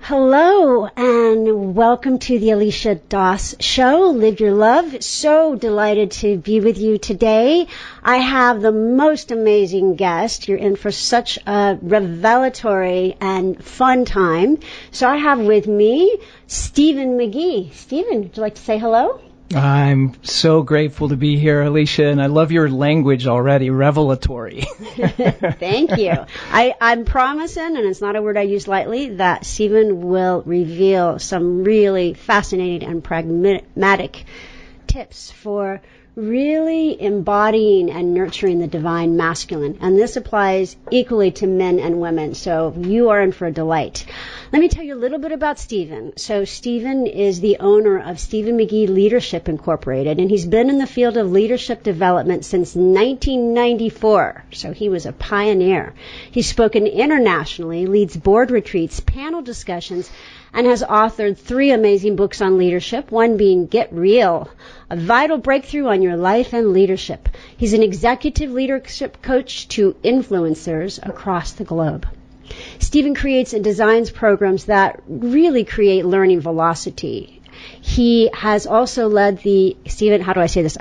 Hello, and welcome to the Alisha Doss Show, Live Your Love. So delighted to be with you today. I have the most amazing guest. You're in for such a revelatory and fun time. So I have with me Stephen McGee. Stephen, would you like to say hello? I'm so grateful to be here, Alisha, and I love your language already, revelatory. Thank you. I'm promising, and it's not a word I use lightly, that Stephen will reveal some really fascinating and pragmatic tips for really embodying and nurturing the divine masculine. And this applies equally to men and women, so you are in for a delight. Let me tell you a little bit about Stephen. So Stephen is the owner of Stephen McGee Leadership Incorporated, and he's been in the field of leadership development since 1994. So he was a pioneer. He's spoken internationally, leads board retreats, panel discussions, and has authored 3 amazing books on leadership, one being Get Real, a vital breakthrough on your life and leadership. He's an executive leadership coach to influencers across the globe. Stephen creates and designs programs that really create learning velocity. He has also led the, Stephen, how do I say this?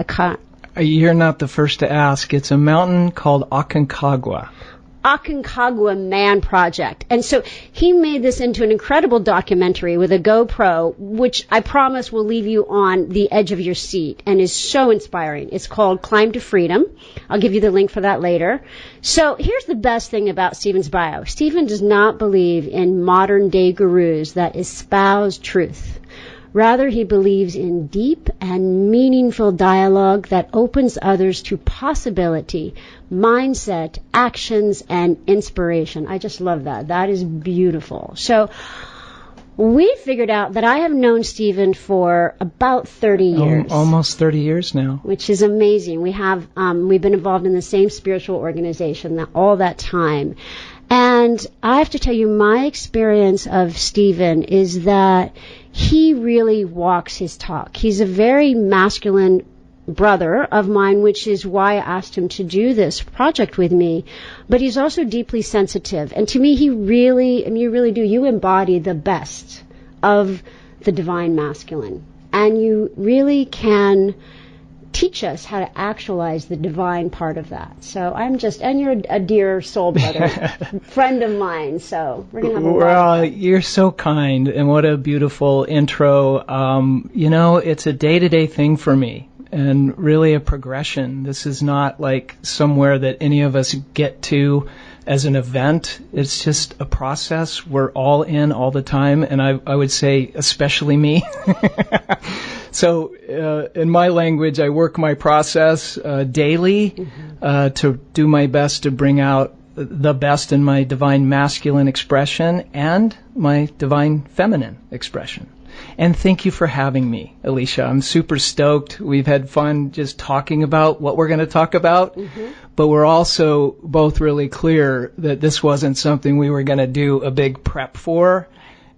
You're not the first to ask. It's a mountain called Aconcagua Man Project. And so he made this into an incredible documentary with a GoPro, which I promise will leave you on the edge of your seat and is so inspiring. It's called Climb to Freedom. I'll give you the link for that later. So here's the best thing about Stephen's bio. Stephen does not believe in modern day gurus that espouse truth. Rather, he believes in deep and meaningful dialogue that opens others to possibility, mindset, actions, and inspiration. I just love that. That is beautiful. So we figured out that I have known Stephen for about 30 years. Almost 30 years now. Which is amazing. We've been involved in the same spiritual organization all that time. And I have to tell you, my experience of Stephen is that he really walks his talk. He's a very masculine brother of mine, which is why I asked him to do this project with me. But he's also deeply sensitive. And to me, you really do. You embody the best of the divine masculine. And you really can teach us how to actualize the divine part of that. So and you're a dear soul brother, friend of mine, so we're going to have a lot. Well, you're so kind, and what a beautiful intro. It's a day-to-day thing for me, and really a progression. This is not like somewhere that any of us get to as an event. It's just a process. We're all in all the time, and I would say especially me. So in my language, I work my process daily to do my best to bring out the best in my divine masculine expression and my divine feminine expression. And thank you for having me, Alisha. I'm super stoked. We've had fun just talking about what we're going to talk about, but we're also both really clear that this wasn't something we were going to do a big prep for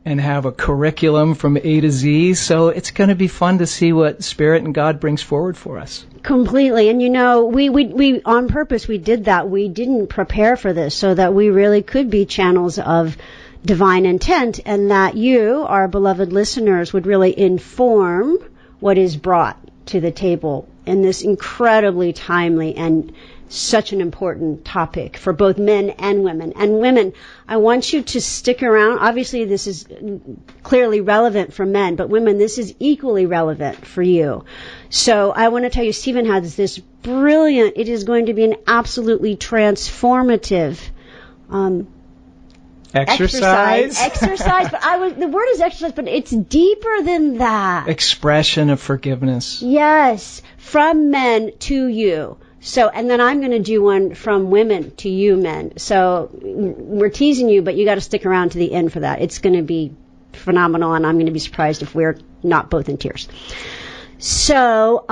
and have a curriculum from A to Z. So it's going to be fun to see what Spirit and God brings forward for us. Completely. And we on purpose, we did that. We didn't prepare for this so that we really could be channels of divine intent, and that you, our beloved listeners, would really inform what is brought to the table in this incredibly timely and such an important topic for both men and women. And women, I want you to stick around. Obviously, this is clearly relevant for men, but women, this is equally relevant for you. So I want to tell you, Stephen has this brilliant, it is going to be an absolutely transformative Exercise, but the word is exercise, but it's deeper than that. Expression of forgiveness. Yes, from men to you. So, and then I'm going to do one from women to you men. So we're teasing you, but you got to stick around to the end for that. It's going to be phenomenal, and I'm going to be surprised if we're not both in tears. So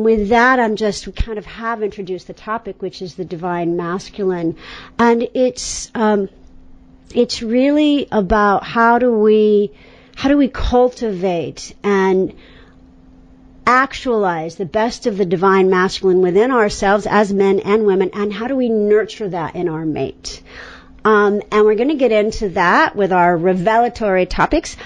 with that, we kind of have introduced the topic, which is the divine masculine, and it's really about how do we cultivate and actualize the best of the divine masculine within ourselves as men and women, and how do we nurture that in our mate? And we're going to get into that with our revelatory topics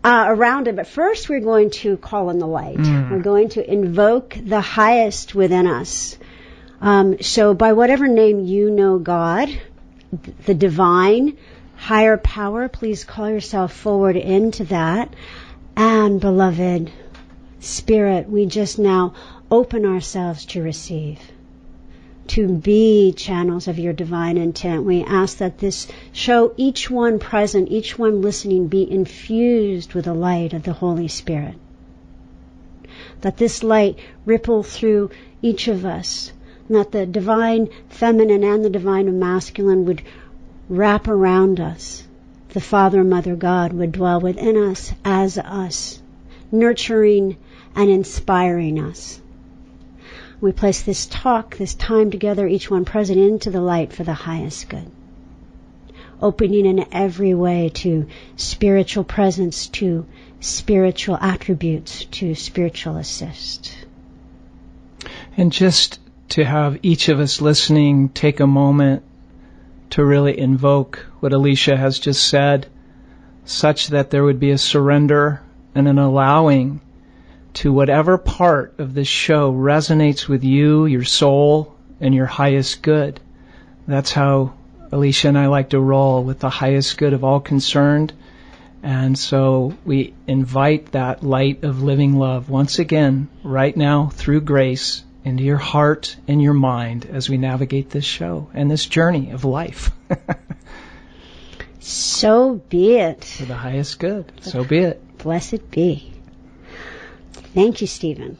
around it. But first, we're going to call on the light. We're going to invoke the highest within us. So by whatever name you know God, the divine, higher power, please call yourself forward into that. And beloved Spirit, we just now open ourselves to receive, to be channels of your divine intent. We ask that this show, each one present, each one listening, be infused with the light of the Holy Spirit. That this light ripple through each of us, and that the divine feminine and the divine masculine would wrap around us. The Father and Mother God would dwell within us as us, nurturing and inspiring us. We place this talk, this time together, each one present, into the light for the highest good. Opening in every way to spiritual presence, to spiritual attributes, to spiritual assist. And just to have each of us listening take a moment to really invoke what Alisha has just said, such that there would be a surrender and an allowing to whatever part of this show resonates with you, your soul, and your highest good. That's how Alisha and I like to roll, with the highest good of all concerned. And so we invite that light of living love once again, right now, through grace, into your heart and your mind as we navigate this show and this journey of life. So be it. For the highest good. So be it. Blessed be. Thank you, Stephen.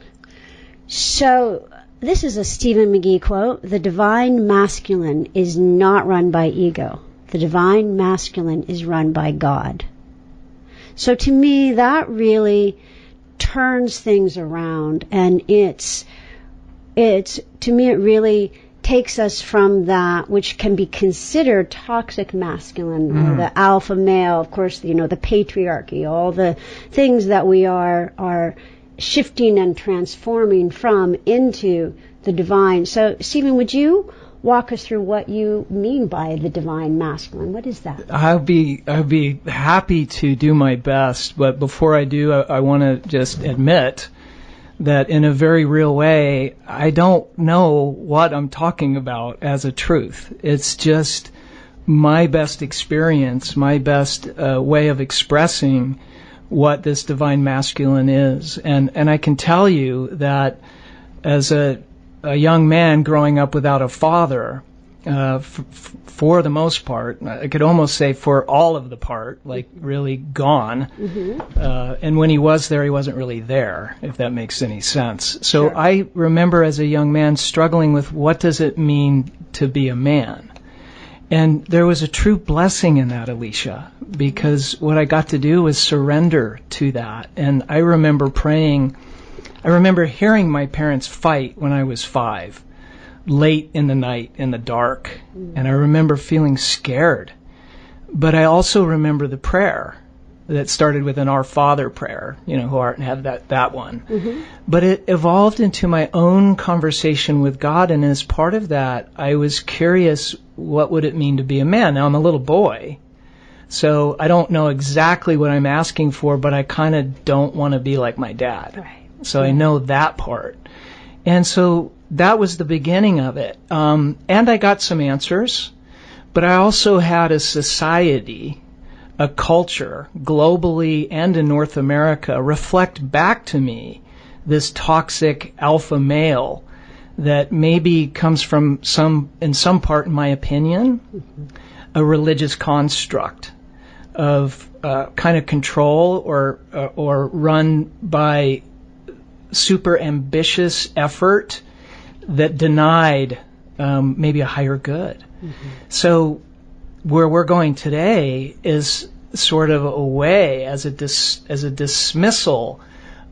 So this is a Stephen McGee quote. The divine masculine is not run by ego. The divine masculine is run by God. So to me, that really turns things around, and to me, it really takes us from that which can be considered toxic masculine, or the alpha male, of course, the patriarchy, all the things that we are shifting and transforming from into the divine. So, Stephen, would you walk us through what you mean by the divine masculine? What is that? I'd be happy to do my best, but before I do, I want to just admit that in a very real way, I don't know what I'm talking about as a truth. It's just my best experience, my best way of expressing what this divine masculine is. And I can tell you that as a young man growing up without a father, for the most part, I could almost say for all of the part, like really gone. And when he was there, he wasn't really there, if that makes any sense. So sure. I remember as a young man struggling with what does it mean to be a man? And there was a true blessing in that, Alisha, because what I got to do was surrender to that. And I remember praying, I remember hearing my parents fight when I was 5. Late in the night, in the dark, and I remember feeling scared. But I also remember the prayer that started with an Our Father prayer, who art in heaven, that one. But it evolved into my own conversation with God, and as part of that, I was curious, what would it mean to be a man? Now, I'm a little boy, so I don't know exactly what I'm asking for, but I kind of don't want to be like my dad. Right. So I know that part. And so that was the beginning of it. And I got some answers, but I also had a society, a culture, globally and in North America, reflect back to me this toxic alpha male that maybe comes from in some part, in my opinion, a religious construct of kind of control or run by super ambitious effort that denied maybe a higher good. So where we're going today is sort of a way as a dismissal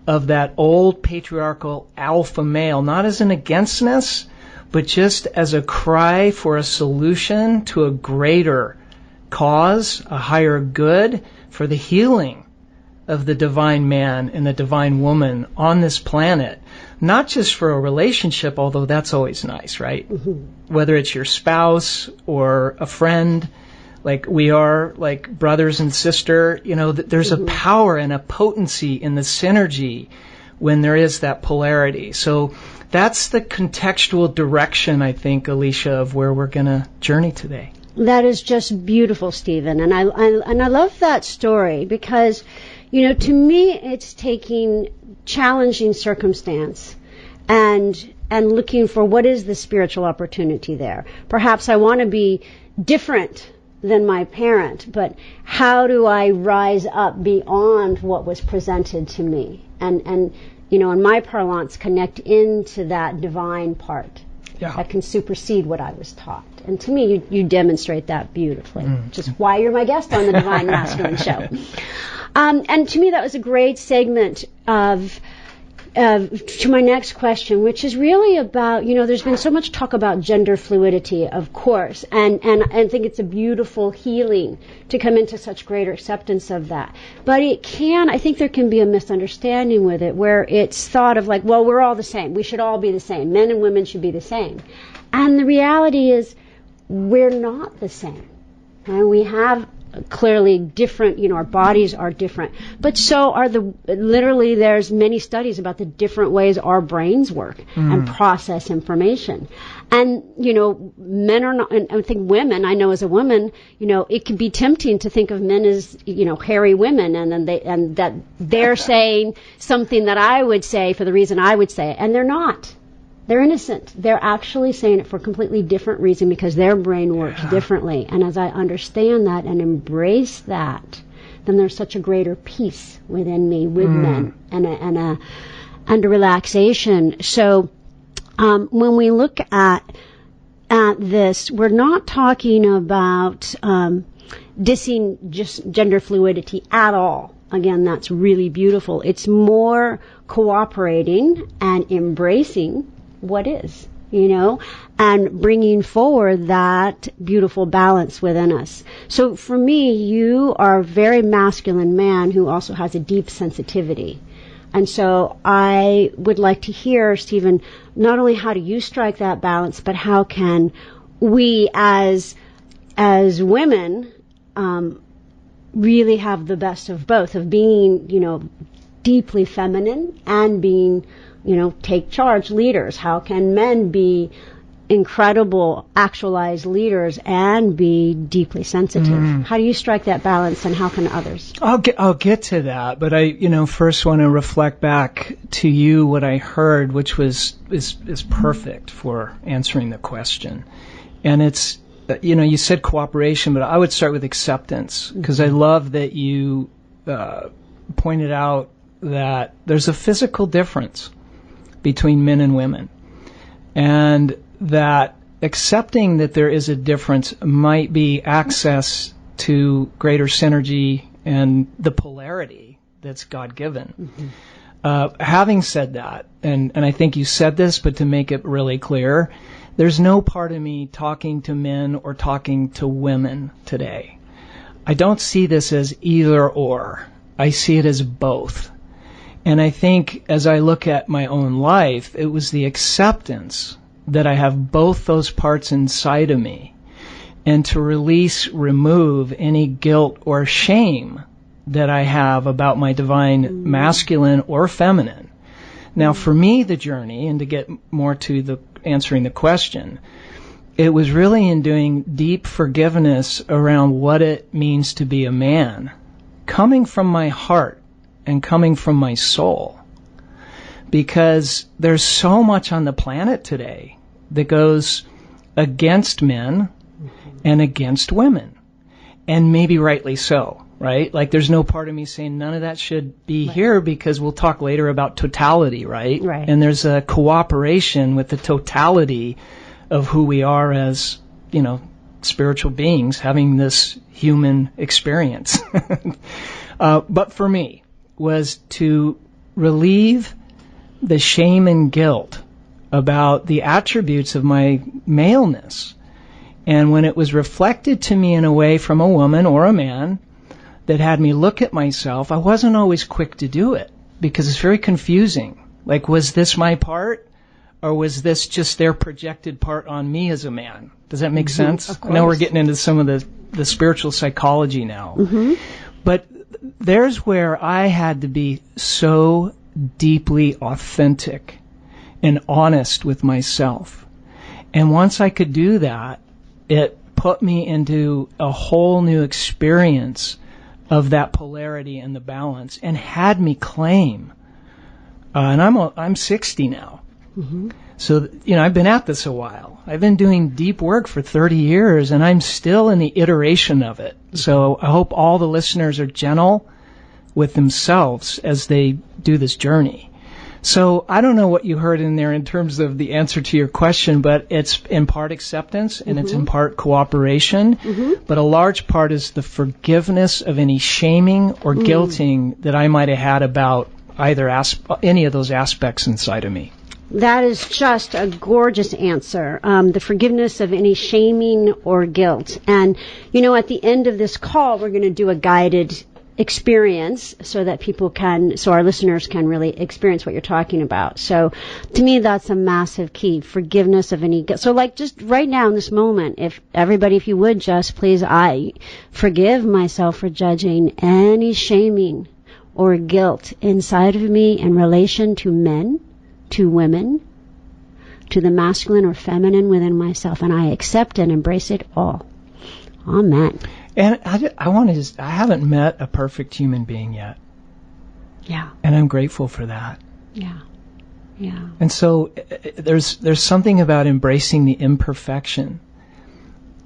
of that old patriarchal alpha male, not as an againstness, but just as a cry for a solution to a greater cause, a higher good, for the healing of the divine man and the divine woman on this planet. Not just for a relationship, although that's always nice, right? Whether it's your spouse or a friend, like we are like brothers and sister. You know, there's a power and a potency in the synergy when there is that polarity. So that's the contextual direction, I think, Alisha, of where we're going to journey today. That is just beautiful, Stephen, and I love that story because, you know, to me, it's taking challenging circumstance and looking for what is the spiritual opportunity there. Perhaps I want to be different than my parent, but how do I rise up beyond what was presented to me? And you know, in my parlance, connect into that divine part that can supersede what I was taught. And to me, you demonstrate that beautifully, which is why you're my guest on the Divine Masculine Show. And to me, that was a great segment to my next question, which is really about, you know, there's been so much talk about gender fluidity, of course, and I think it's a beautiful healing to come into such greater acceptance of that. But I think there can be a misunderstanding with it where it's thought of like, well, we're all the same. We should all be the same. Men and women should be the same. And the reality is we're not the same. And we have clearly different, you know, our bodies are different, but so are literally there's many studies about the different ways our brains work and process information. And, you know, men are not, and I think women, I know as a woman, you know, it can be tempting to think of men as, you know, hairy women and that they're saying something that I would say for the reason I would say it, and they're not. They're innocent. They're actually saying it for a completely different reason because their brain works differently. And as I understand that and embrace that, then there's such a greater peace within me with men and a relaxation. So when we look at this, we're not talking about dissing just gender fluidity at all. Again, that's really beautiful. It's more cooperating and embracing what is, you know, and bringing forward that beautiful balance within us. So for me, you are a very masculine man who also has a deep sensitivity. And so I would like to hear, Stephen, not only how do you strike that balance, but how can we as women really have the best of both, of being, you know, deeply feminine and being, you know, take charge leaders. How can men be incredible actualized leaders and be deeply sensitive? How do you strike that balance, and how can others? I'll get to that, but I, you know, first want to reflect back to you what I heard, which is perfect for answering the question. And it's, you know, you said cooperation, but I would start with acceptance, because I love that you pointed out that there's a physical difference between men and women, and that accepting that there is a difference might be access to greater synergy and the polarity that's God-given. Having said that, and I think you said this, but to make it really clear, there's no part of me talking to men or talking to women today. I don't see this as either or. I see it as both. And I think as I look at my own life, it was the acceptance that I have both those parts inside of me, and to remove any guilt or shame that I have about my divine masculine or feminine. Now, for me, the journey, and to get more to the answering the question, it was really in doing deep forgiveness around what it means to be a man, coming from my heart and coming from my soul. Because there's so much on the planet today that goes against men and against women. And maybe rightly so, right? Like there's no part of me saying none of that should be here, because we'll talk later about totality, right? And there's a cooperation with the totality of who we are as, you know, spiritual beings having this human experience. But for me, was to relieve the shame and guilt about the attributes of my maleness. And when it was reflected to me in a way from a woman or a man that had me look at myself, I wasn't always quick to do it, because it's very confusing. Like, was this my part, or was this just their projected part on me as a man? Does that make sense? I know we're getting into some of the the spiritual psychology now. Mm-hmm. But there's where I had to be so deeply authentic and honest with myself. And once I could do that, it put me into a whole new experience of that polarity and the balance, and had me claim. And I'm 60 now. Mm-hmm. So, I've been at this a while. I've been doing deep work for 30 years, and I'm still in the iteration of it. So I hope all the listeners are gentle with themselves as they do this journey. So I don't know what you heard in there in terms of the answer to your question, but it's in part acceptance and it's in part cooperation. Mm-hmm. But a large part is the forgiveness of any shaming or guilting that I might have had about either any of those aspects inside of me. That is just a gorgeous answer. The forgiveness of any shaming or guilt. And, at the end of this call, we're going to do a guided experience so our listeners can really experience what you're talking about. So to me, that's a massive key, forgiveness of any guilt. So just right now in this moment, if you would just please, I forgive myself for judging any shaming or guilt inside of me in relation to men, to women, to the masculine or feminine within myself, and I accept and embrace it all. Amen. And I haven't met a perfect human being yet. Yeah. And I'm grateful for that. Yeah. Yeah. And so there's something about embracing the imperfection,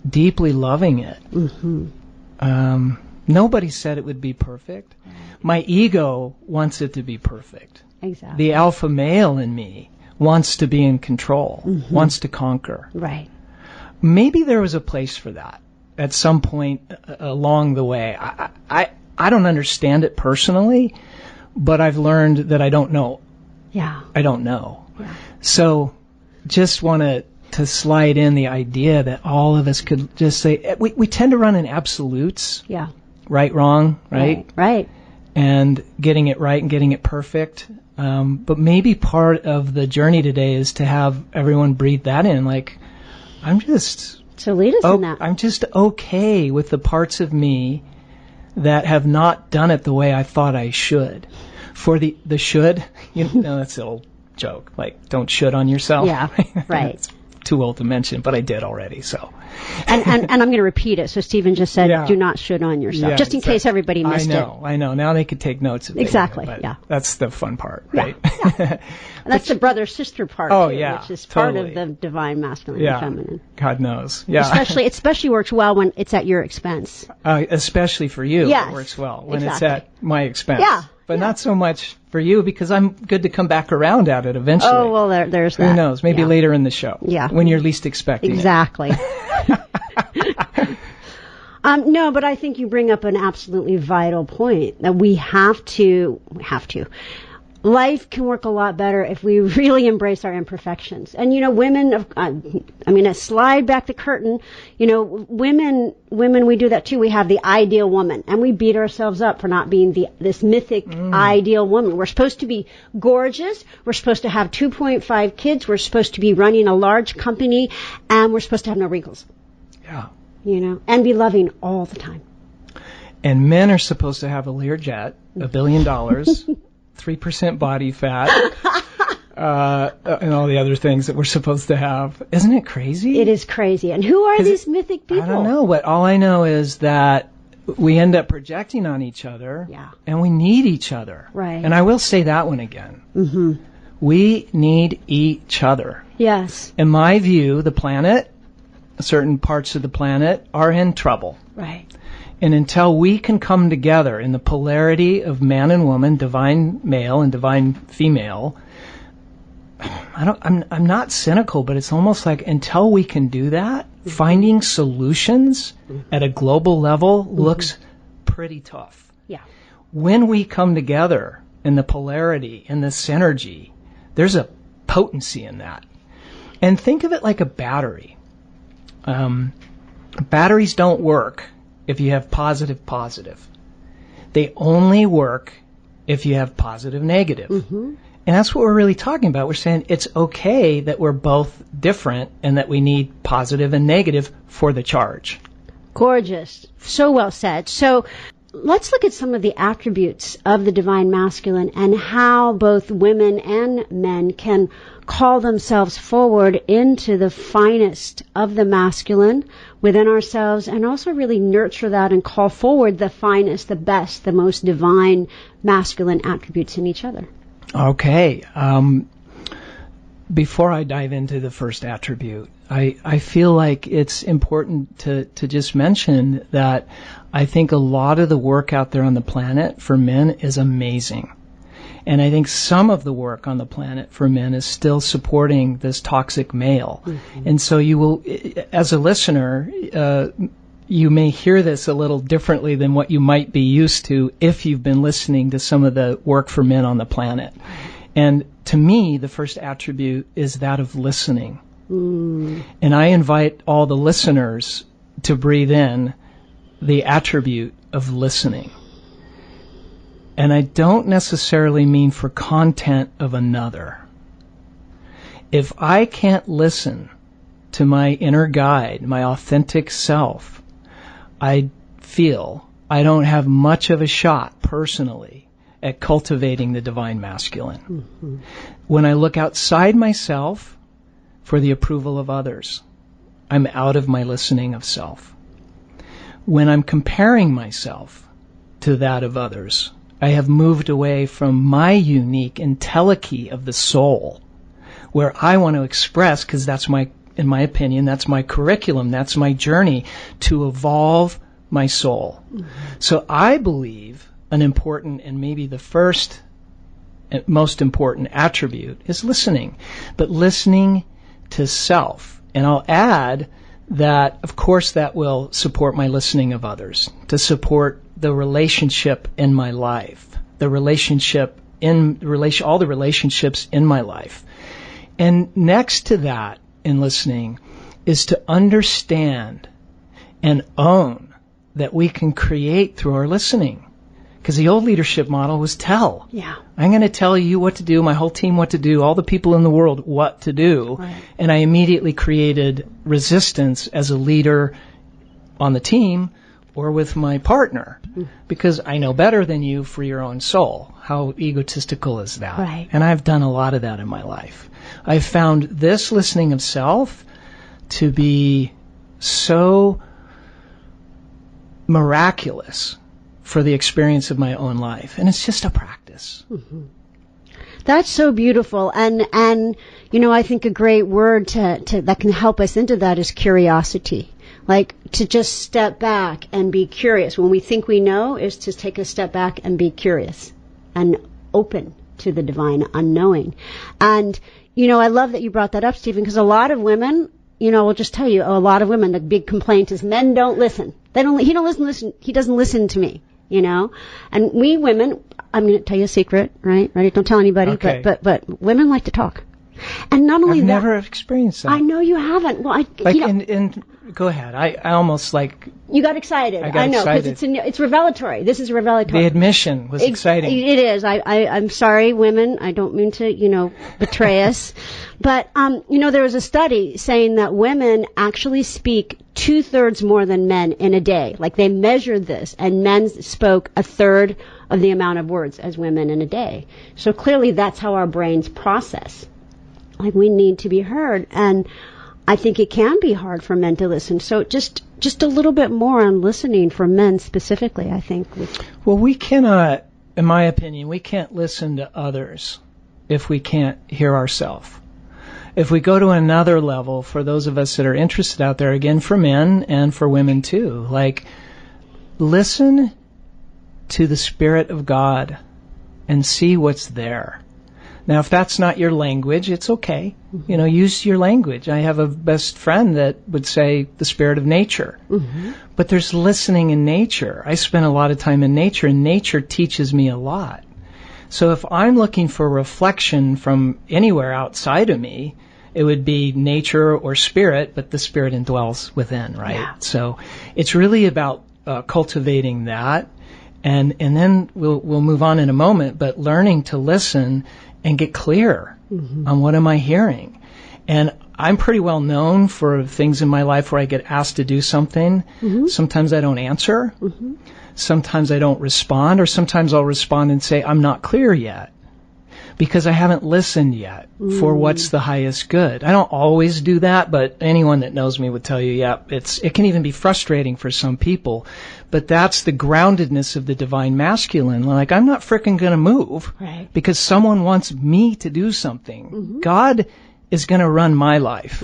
deeply loving it. Mm-hmm. Nobody said it would be perfect. My ego wants it to be perfect. Exactly. The alpha male in me wants to be in control, wants to conquer. Right. Maybe there was a place for that at some point along the way. I don't understand it personally, but I've learned that I don't know. Yeah. I don't know. Yeah. So just want to slide in the idea that all of us could just say, we tend to run in absolutes. Yeah. Right, wrong, right? Right. And getting it right and getting it perfect. But maybe part of the journey today is to have everyone breathe that in. So lead us in that. I'm just okay with the parts of me that have not done it the way I thought I should. For the should, that's an old joke. Don't should on yourself. Yeah, right. It's too old to mention, but I did already, so. And I'm going to repeat it. So Stephen just said, do not should on yourself, just in case everybody missed it. I know. Now they could take notes. Exactly, yeah. That's the fun part, right? Yeah. And that's the brother-sister part, too, yeah, which is totally. part of the divine masculine and feminine. God knows. Yeah. It especially works well when it's at your expense. Especially for you, yes, it works well when exactly. it's at my expense. Yeah. But not so much for you, because I'm good to come back around at it eventually. Oh, well, there's that. Who knows? Maybe later in the show. Yeah. When you're least expecting exactly. it. No, but I think you bring up an absolutely vital point that we have to. Life can work a lot better if we really embrace our imperfections. And, women, I slide back the curtain, women, we do that too. We have the ideal woman, and we beat ourselves up for not being this mythic ideal woman. We're supposed to be gorgeous. We're supposed to have 2.5 kids. We're supposed to be running a large company, and we're supposed to have no wrinkles. Yeah. And be loving all the time. And men are supposed to have a Learjet, $1 billion, 3% body fat, and all the other things that we're supposed to have. Isn't it crazy? It is crazy. And who are these mythic people? I don't know, but all I know is that we end up projecting on each other, and we need each other. Right. And I will say that one again. Mm-hmm. We need each other. Yes. In my view, the planet, certain parts of the planet, are in trouble. Right. And until we can come together in the polarity of man and woman, divine male and divine female, I'm not cynical, but it's almost like until we can do that, finding solutions at a global level looks pretty tough. Yeah. When we come together in the polarity, in the synergy, there's a potency in that. And think of it like a battery. Batteries don't work if you have positive. They only work if you have positive. And that's what we're really talking about. We're saying it's okay that we're both different and that we need positive and negative for the charge. Gorgeous. So well said. So let's look at some of the attributes of the divine masculine and how both women and men can call themselves forward into the finest of the masculine within ourselves, and also really nurture that and call forward the finest, the best, the most divine masculine attributes in each other. Okay. Before I dive into the first attribute, I feel like it's important to just mention that I think a lot of the work out there on the planet for men is amazing. And I think some of the work on the planet for men is still supporting this toxic male. Mm-hmm. And so you will, as a listener, you may hear this a little differently than what you might be used to if you've been listening to some of the work for men on the planet. And to me, the first attribute is that of listening. Mm. And I invite all the listeners to breathe in the attribute of listening. And I don't necessarily mean for content of another. If I can't listen to my inner guide, my authentic self, I feel I don't have much of a shot personally at cultivating the divine masculine. Mm-hmm. When I look outside myself for the approval of others, I'm out of my listening of self. When I'm comparing myself to that of others, I have moved away from my unique entelechy of the soul, where I want to express, because that's in my opinion, that's my curriculum, that's my journey to evolve my soul. Mm-hmm. So I believe an important, and maybe the first and most important attribute is listening, but listening to self. And I'll add that, of course, that will support my listening of others, to support the relationship in my life, all the relationships in my life. And next to that in listening is to understand and own that we can create through our listening. Because the old leadership model was tell. Yeah. I'm going to tell you what to do, my whole team what to do, all the people in the world what to do. Right. And I immediately created resistance as a leader on the team or with my partner. Because I know better than you for your own soul. How egotistical is that? Right. And I've done a lot of that in my life. I've found this listening of self to be so miraculous for the experience of my own life. And it's just a practice. Mm-hmm. That's so beautiful. And you know, I think a great word to that can help us into that is curiosity. Like to just step back and be curious. When we think we know, is to take a step back and be curious and open to the divine unknowing. And, you know, I love that you brought that up, Stephen, because a lot of women, you know, I'll just tell you, a lot of women, the big complaint is men don't listen. He doesn't listen to me, you know. And we women, I'm going to tell you a secret, right? Ready? Don't tell anybody, okay. but women like to talk. And not only I've that, never experienced that. I know you haven't. Well, go ahead. I almost like. You got excited. I know because it's revelatory. This is revelatory. The admission was exciting. It is. I'm sorry, women. I don't mean to, betray us. But, there was a study saying that women actually speak 2/3 more than men in a day. Like they measured this, and men spoke 1/3 of the amount of words as women in a day. So clearly that's how our brains process. Like we need to be heard, and I think it can be hard for men to listen. So just a little bit more on listening for men specifically, I think. Well, we cannot, in my opinion, we can't listen to others if we can't hear ourselves. If we go to another level, for those of us that are interested out there, again, for men and for women too, like listen to the Spirit of God and see what's there. Now, if that's not your language, it's okay. Mm-hmm. Use your language. I have a best friend that would say the spirit of nature. Mm-hmm. But there's listening in nature. I spend a lot of time in nature, and nature teaches me a lot. So if I'm looking for reflection from anywhere outside of me, it would be nature or spirit, but the spirit indwells within, right? Yeah. So it's really about cultivating that. And then we'll move on in a moment, but learning to listen and get clear on what am I hearing. And I'm pretty well known for things in my life where I get asked to do something. Sometimes I don't answer. Sometimes I don't respond, or sometimes I'll respond and say, I'm not clear yet, because I haven't listened yet for what's the highest good. I don't always do that, but anyone that knows me would tell you, yeah, it can even be frustrating for some people. But that's the groundedness of the divine masculine. Like, I'm not frickin' going to move because someone wants me to do something. God is going to run my life.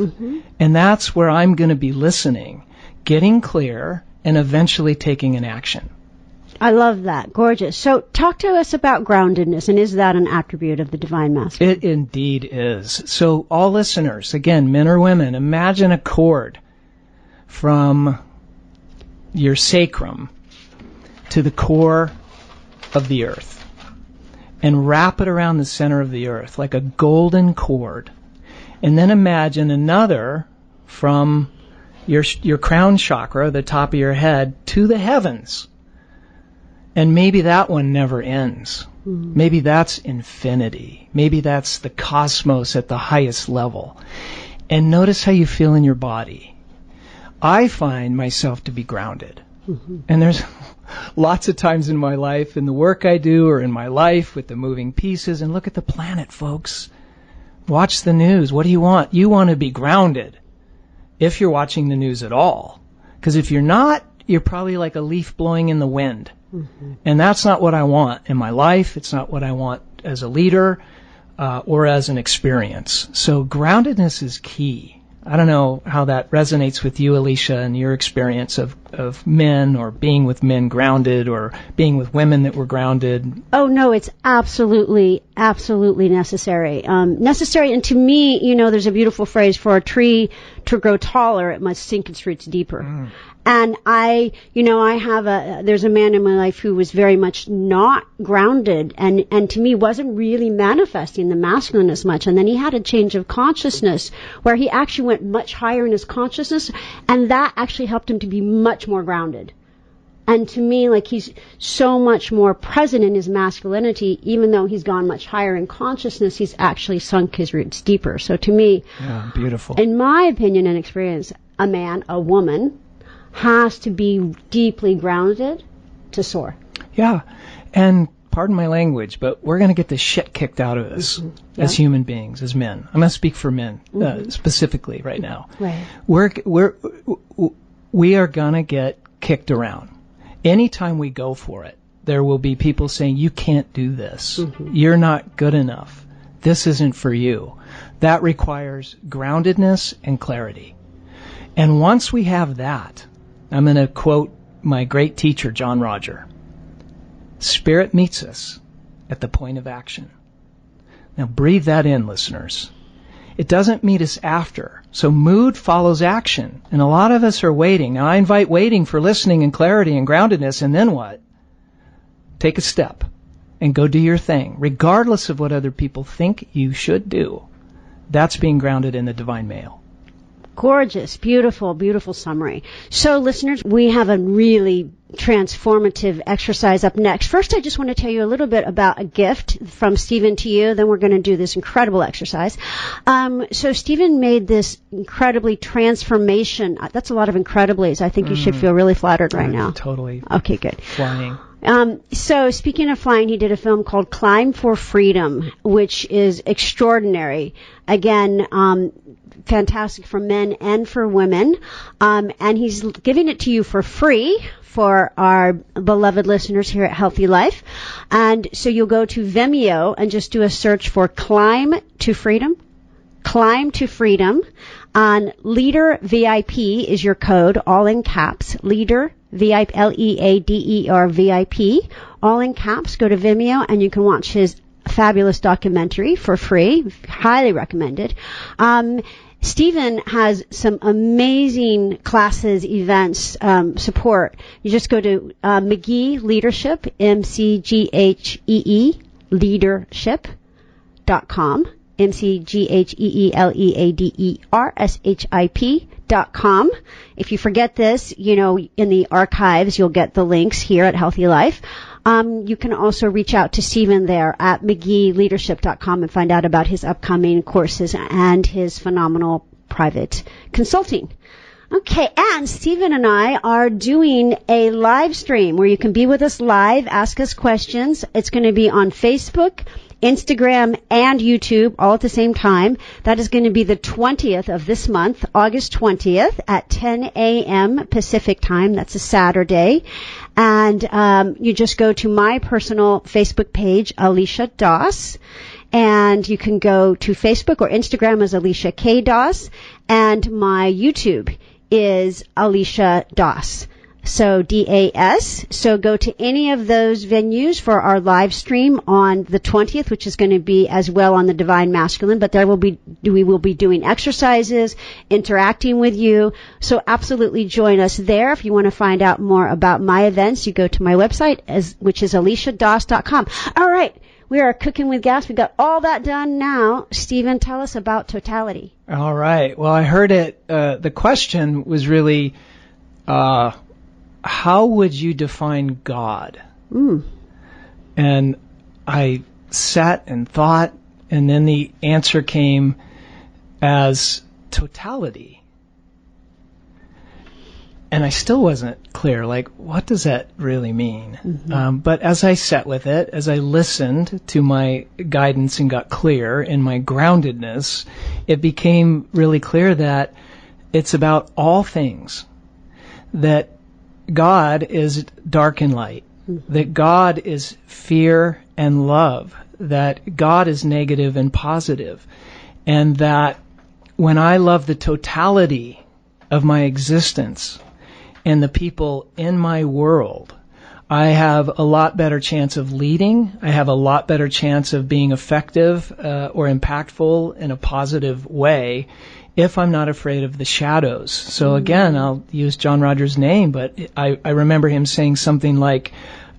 And that's where I'm going to be listening, getting clear, and eventually taking an action. I love that. Gorgeous. So talk to us about groundedness, and is that an attribute of the divine masculine? It indeed is. So all listeners, again, men or women, imagine a cord from your sacrum to the core of the earth and wrap it around the center of the earth like a golden cord. And then imagine another from your crown chakra, the top of your head, to the heavens. And maybe that one never ends. Maybe that's infinity. Maybe that's the cosmos at the highest level. And notice how you feel in your body. I find myself to be grounded. And there's lots of times in my life, in the work I do, or in my life with the moving pieces, and look at the planet, folks. Watch the news. What do you want? You want to be grounded if you're watching the news at all. Because if you're not, you're probably like a leaf blowing in the wind. And that's not what I want in my life. It's not what I want as a leader or as an experience. So groundedness is key. I don't know how that resonates with you, Alisha, and your experience of men, or being with men grounded, or being with women that were grounded. Oh, no, it's absolutely necessary. Necessary, and to me, there's a beautiful phrase: for a tree to grow taller, it must sink its roots deeper. And there's a man in my life who was very much not grounded, and to me wasn't really manifesting the masculine as much. And then he had a change of consciousness where he actually went much higher in his consciousness, and that actually helped him to be much more grounded. And to me, like, he's so much more present in his masculinity, even though he's gone much higher in consciousness, he's actually sunk his roots deeper. So to me, beautiful. In my opinion and experience, a woman, has to be deeply grounded to soar. Yeah, and pardon my language, but we're going to get the shit kicked out of us as human beings, as men. I'm going to speak for men specifically right now. Right. We are going to get kicked around. Anytime we go for it, there will be people saying, you can't do this. You're not good enough. This isn't for you. That requires groundedness and clarity. And once we have that, I'm going to quote my great teacher, John Roger. Spirit meets us at the point of action. Now breathe that in, listeners. It doesn't meet us after. So mood follows action. And a lot of us are waiting. Now I invite waiting for listening and clarity and groundedness. And then what? Take a step and go do your thing, regardless of what other people think you should do. That's being grounded in the divine male. Gorgeous, beautiful, beautiful summary. So, listeners, we have a really transformative exercise up next. First, I just want to tell you a little bit about a gift from Stephen to you. Then we're going to do this incredible exercise. So Stephen made this incredibly transformation. That's a lot of incrediblies. I think you should feel really flattered right now. Totally. Okay, good. Flying. So speaking of flying, he did a film called Climb for Freedom, which is extraordinary. Again, fantastic for men and for women. And he's giving it to you for free for our beloved listeners here at Healthy Life. And so you'll go to Vimeo and just do a search for Climb to Freedom. Climb to Freedom. On Leader VIP is your code, all in caps. Leader VIP, Leader VIP, all in caps. Go to Vimeo and you can watch his fabulous documentary for free. Highly recommended. Stephen has some amazing classes, events, support. You just go to McGee Leadership, McGee Leadership.com, McGeeleadership.com. If you forget this, in the archives, you'll get the links here at Healthy Life. You can also reach out to Stephen there at McGeeleadership.com and find out about his upcoming courses and his phenomenal private consulting. Okay, and Stephen and I are doing a live stream where you can be with us live, ask us questions. It's going to be on Facebook, Instagram, and YouTube all at the same time. That is going to be the 20th of this month, August 20th at 10 a.m. Pacific time. That's a Saturday. And you just go to my personal Facebook page, Alisha Doss. And you can go to Facebook or Instagram as Alisha K. Doss. And my YouTube is Alisha Doss. So D-A-S. So go to any of those venues for our live stream on the 20th, which is going to be as well on the Divine Masculine, but we will be doing exercises, interacting with you. So absolutely join us there. If you want to find out more about my events, you go to my website, which is AlishaDoss.com. All right. We are cooking with gas. We've got all that done now. Stephen, tell us about totality. All right. Well, I heard it. The question was really, how would you define God? And I sat and thought, and then the answer came as totality. And I still wasn't clear, like, what does that really mean? Mm-hmm. But as I sat with it, as I listened to my guidance and got clear in my groundedness, it became really clear that it's about all things. That God is dark and light. Mm-hmm. That God is fear and love. That God is negative and positive. And that when I love the totality of my existence and the people in my world, I have a lot better chance of leading. I have a lot better chance of being effective or impactful in a positive way if I'm not afraid of the shadows. So again, I'll use John Rogers' name, but I remember him saying something like,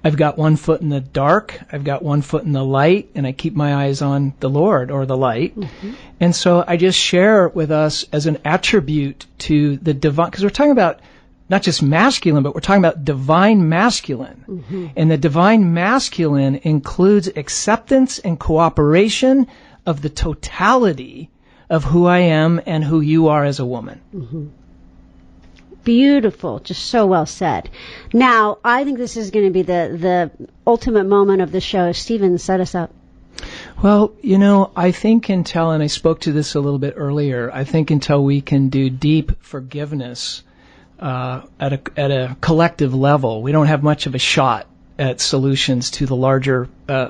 I've got one foot in the dark, I've got one foot in the light, and I keep my eyes on the Lord or the light. Mm-hmm. And so I just share with us as an attribute to the divine, because we're talking about not just masculine, but we're talking about divine masculine. Mm-hmm. And the divine masculine includes acceptance and cooperation of the totality of who I am and who you are as a woman. Mm-hmm. Beautiful. Just so well said. Now, I think this is going to be the ultimate moment of the show. Stephen, set us up. Well, I think until, and I spoke to this a little bit earlier, I think until we can do deep forgiveness at a collective level, we don't have much of a shot at solutions to the larger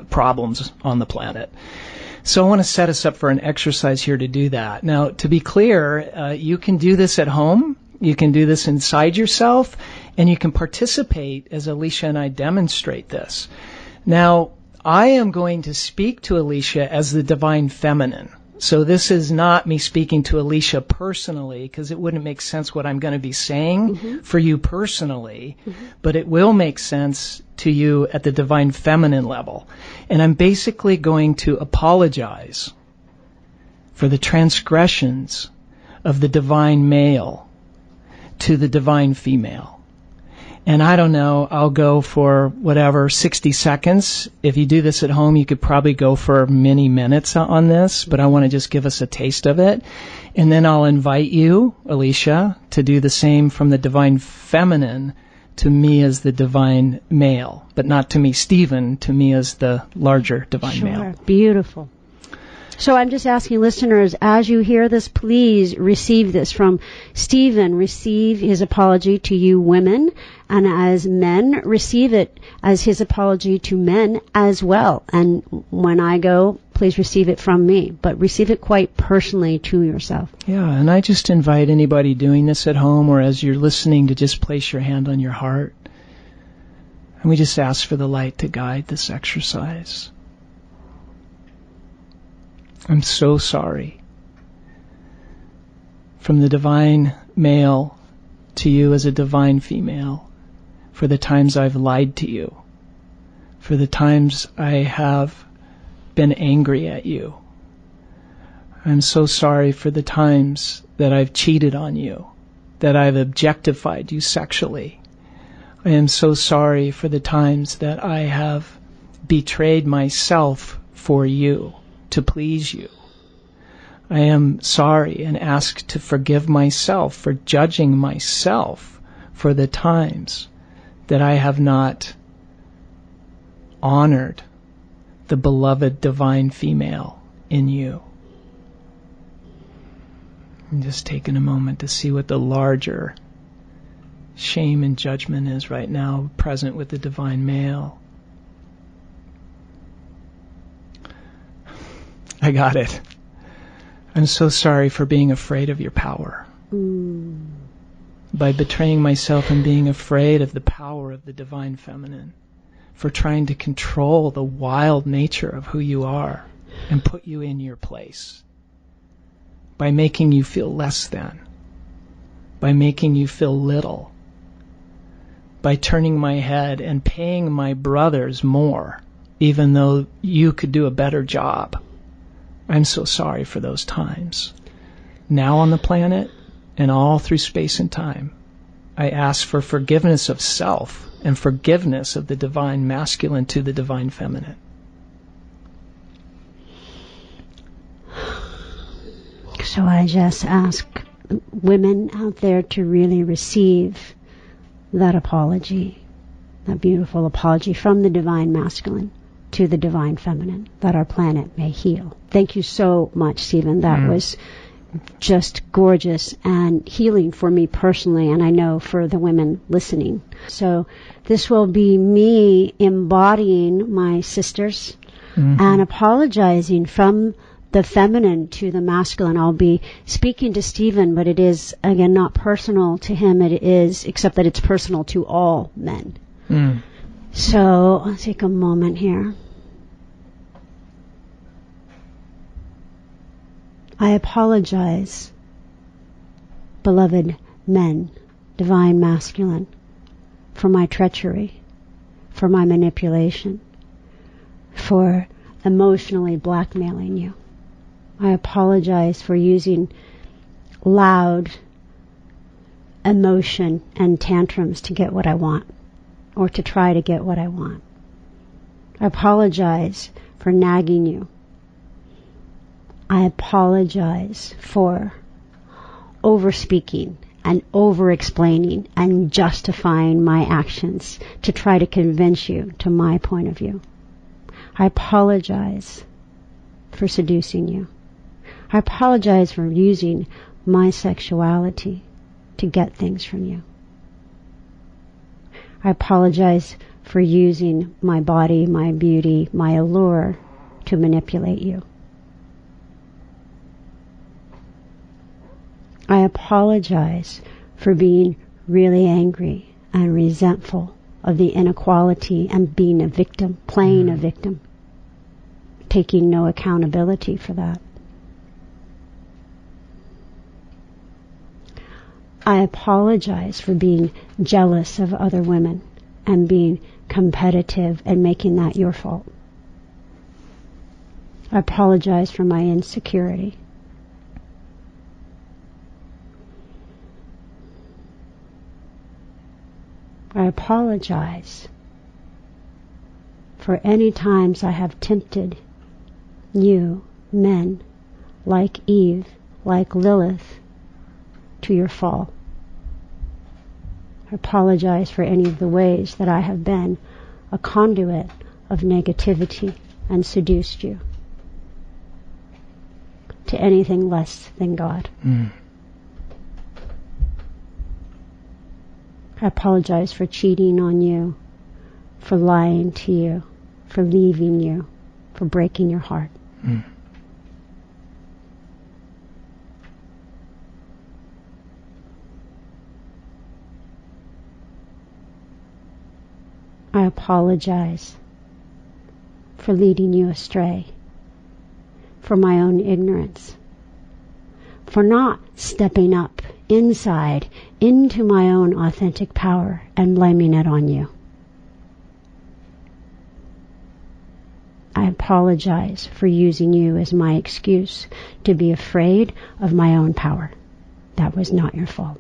problems on the planet. So I want to set us up for an exercise here to do that. Now, to be clear, you can do this at home. You can do this inside yourself, and you can participate as Alisha and I demonstrate this. Now, I am going to speak to Alisha as the divine feminine. So this is not me speaking to Alisha personally, because it wouldn't make sense what I'm going to be saying for you personally, but it will make sense to you at the divine feminine level. And I'm basically going to apologize for the transgressions of the divine male to the divine female. And I don't know, I'll go for 60 seconds. If you do this at home, you could probably go for many minutes on this, but I want to just give us a taste of it. And then I'll invite you, Alisha, to do the same from the divine feminine to me as the divine male, but not to me, Stephen, to me as the larger divine male. Beautiful. So I'm just asking listeners, as you hear this, please receive this from Stephen. Receive his apology to you women, and as men, receive it as his apology to men as well. And when I go, please receive it from me, but receive it quite personally to yourself. Yeah, and I just invite anybody doing this at home or as you're listening to just place your hand on your heart. And we just ask for the light to guide this exercise. I'm so sorry. From the divine male to you as a divine female, for the times I've lied to you, for the times I have been angry at you. I'm so sorry for the times that I've cheated on you, that I've objectified you sexually. I am so sorry for the times that I have betrayed myself for you, to please you. I am sorry and ask to forgive myself for judging myself for the times that I have not honored the beloved divine female in you. I'm just taking a moment to see what the larger shame and judgment is right now present with the divine male. I got it. I'm so sorry for being afraid of your power. By betraying myself and being afraid of the power of the divine feminine, for trying to control the wild nature of who you are and put you in your place, by making you feel less than, by making you feel little, by turning my head and paying my brothers more, even though you could do a better job. I'm so sorry for those times. Now on the planet and all through space and time, I ask for forgiveness of self and forgiveness of the divine masculine to the divine feminine. So I just ask women out there to really receive that apology, that beautiful apology from the divine masculine to the divine feminine, that our planet may heal. Thank you so much, Stephen. That was just gorgeous and healing for me personally, and I know for the women listening. So this will be me embodying my sisters and apologizing from the feminine to the masculine. I'll be speaking to Stephen, but it is, again, not personal to him. It is, except that it's personal to all men. So I'll take a moment here. I apologize, beloved men, divine masculine, for my treachery, for my manipulation, for emotionally blackmailing you. I apologize for using loud emotion and tantrums to get what I want, or to try to get what I want. I apologize for nagging you. I apologize for over-speaking and over-explaining and justifying my actions to try to convince you to my point of view. I apologize for seducing you. I apologize for using my sexuality to get things from you. I apologize for using my body, my beauty, my allure to manipulate you. I apologize for being really angry and resentful of the inequality and being a victim, playing a victim, taking no accountability for that. I apologize for being jealous of other women and being competitive and making that your fault. I apologize for my insecurity. I apologize for any times I have tempted you, men, like Eve, like Lilith, to your fall. I apologize for any of the ways that I have been a conduit of negativity and seduced you to anything less than God. I apologize for cheating on you, for lying to you, for leaving you, for breaking your heart. I apologize for leading you astray, for my own ignorance, for not stepping up inside into my own authentic power and blaming it on you. I apologize for using you as my excuse to be afraid of my own power. That was not your fault.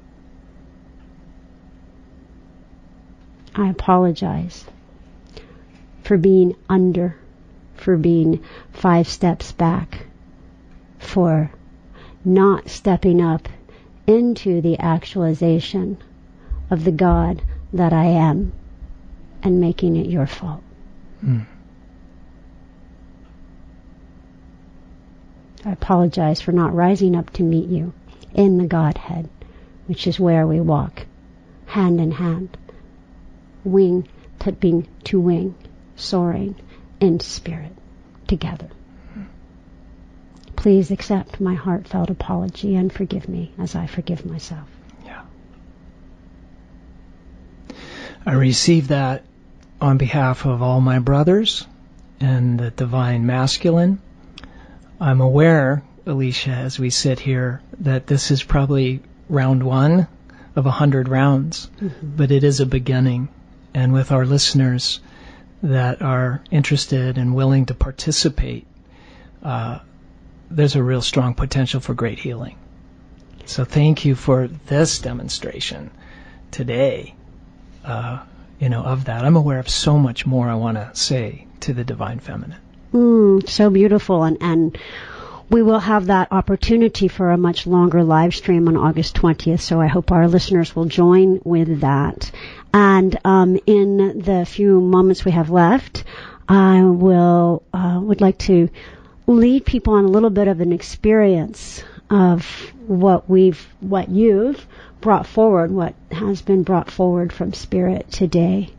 I apologize for being under, for being 5 steps back, for not stepping up into the actualization of the God that I am and making it your fault. I apologize for not rising up to meet you in the Godhead, which is where we walk, hand in hand, wing tipping to wing, soaring in spirit together. Please accept my heartfelt apology and forgive me as I forgive myself. Yeah. I receive that on behalf of all my brothers and the Divine Masculine. I'm aware, Alisha, as we sit here, that this is probably round 1 of 100 rounds, but it is a beginning. And with our listeners that are interested and willing to participate, there's a real strong potential for great healing. So thank you for this demonstration today, of that. I'm aware of so much more I want to say to the Divine Feminine. So beautiful. And we will have that opportunity for a much longer live stream on August 20th, so I hope our listeners will join with that. And in the few moments we have left, I would like to lead people on a little bit of an experience of what you've brought forward, what has been brought forward from Spirit today.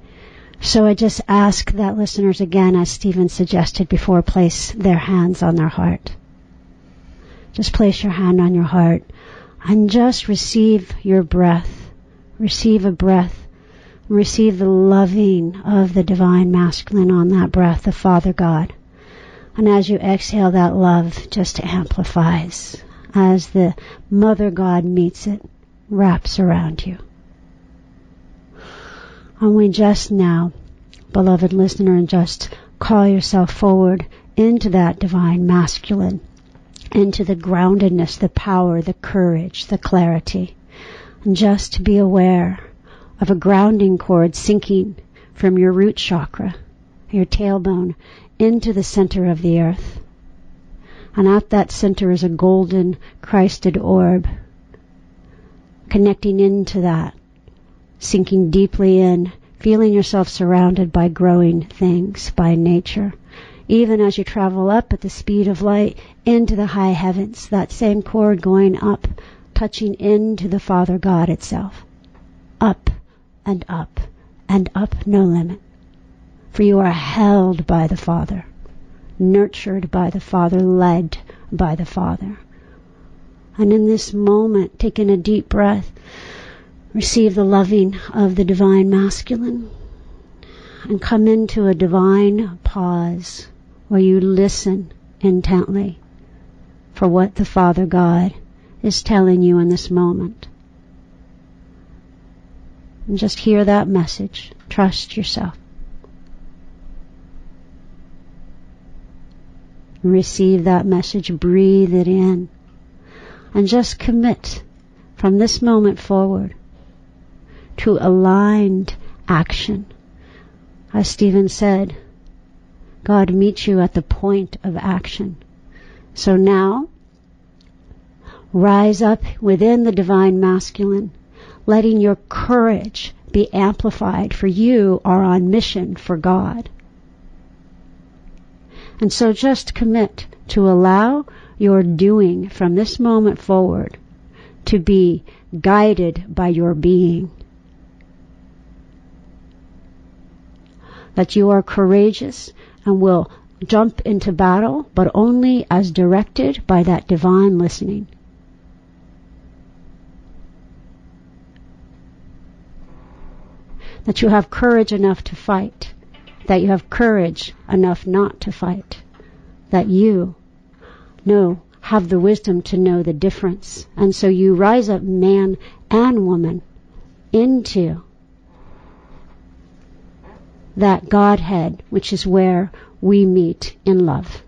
So I just ask that listeners, again, as Stephen suggested before, place their hands on their heart. Just place your hand on your heart and just receive your breath. Receive a breath. Receive the loving of the Divine Masculine on that breath, the Father God. And as you exhale, that love just amplifies as the Mother God meets it, wraps around you. And we just now, beloved listener, just call yourself forward into that Divine Masculine, into the groundedness, the power, the courage, the clarity. And just to be aware of a grounding cord sinking from your root chakra, your tailbone, into the center of the earth. And at that center is a golden Christed orb, connecting into that, sinking deeply in, feeling yourself surrounded by growing things, by nature. Even as you travel up at the speed of light into the high heavens, that same cord going up, touching into the Father God itself. Up and up and up, no limit. For you are held by the Father, nurtured by the Father, led by the Father. And in this moment, taking a deep breath, receive the loving of the Divine Masculine and come into a divine pause where you listen intently for what the Father God is telling you in this moment. And just hear that message. Trust yourself. Receive that message. Breathe it in. And just commit from this moment forward to aligned action. As Stephen said, God meets you at the point of action. So now, rise up within the Divine Masculine, letting your courage be amplified, for you are on mission for God. And so just commit to allow your doing from this moment forward to be guided by your being. That you are courageous and will jump into battle, but only as directed by that divine listening. That you have courage enough to fight. That you have courage enough not to fight. That you have the wisdom to know the difference. And so you rise up, man and woman, into that Godhead, which is where we meet in love.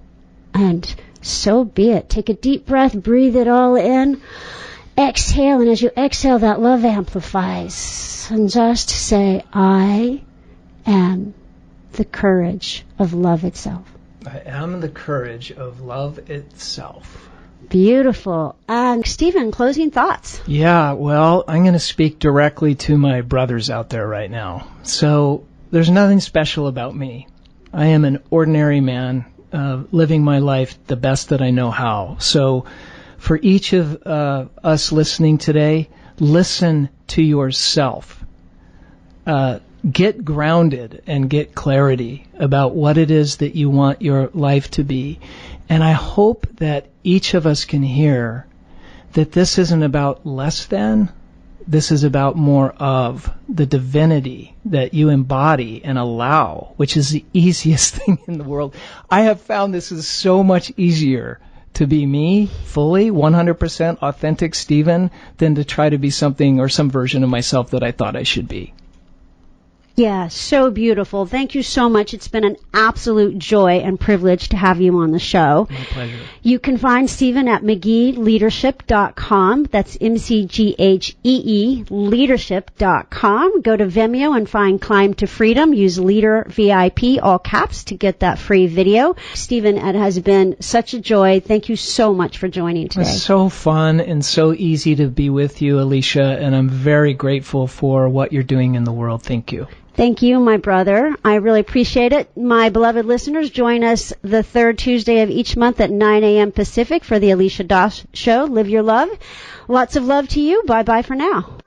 And so be it. Take a deep breath, breathe it all in, exhale, and as you exhale, that love amplifies. And just say, I am the courage of love itself. I am the courage of love itself. Beautiful. And Stephen, closing thoughts. Yeah, well, I'm going to speak directly to my brothers out there right now. So there's nothing special about me. I am an ordinary man, living my life the best that I know how. So for each of us listening today, listen to yourself. Get grounded and get clarity about what it is that you want your life to be. And I hope that each of us can hear that this isn't about less than, this is about more of the divinity that you embody and allow, which is the easiest thing in the world. I have found this is so much easier to be me, fully, 100% authentic Stephen, than to try to be something or some version of myself that I thought I should be. Yeah, so beautiful. Thank you so much. It's been an absolute joy and privilege to have you on the show. My pleasure. You can find Stephen at McGeeLeadership.com. That's MCGHEE leadership.com. Go to Vimeo and find Climb to Freedom. Use Leader VIP, all caps, to get that free video. Stephen, it has been such a joy. Thank you so much for joining today. It's so fun and so easy to be with you, Alisha, and I'm very grateful for what you're doing in the world. Thank you. Thank you, my brother. I really appreciate it. My beloved listeners, join us the third Tuesday of each month at 9 a.m. Pacific for the Alisha Doss Show. Live your love. Lots of love to you. Bye-bye for now.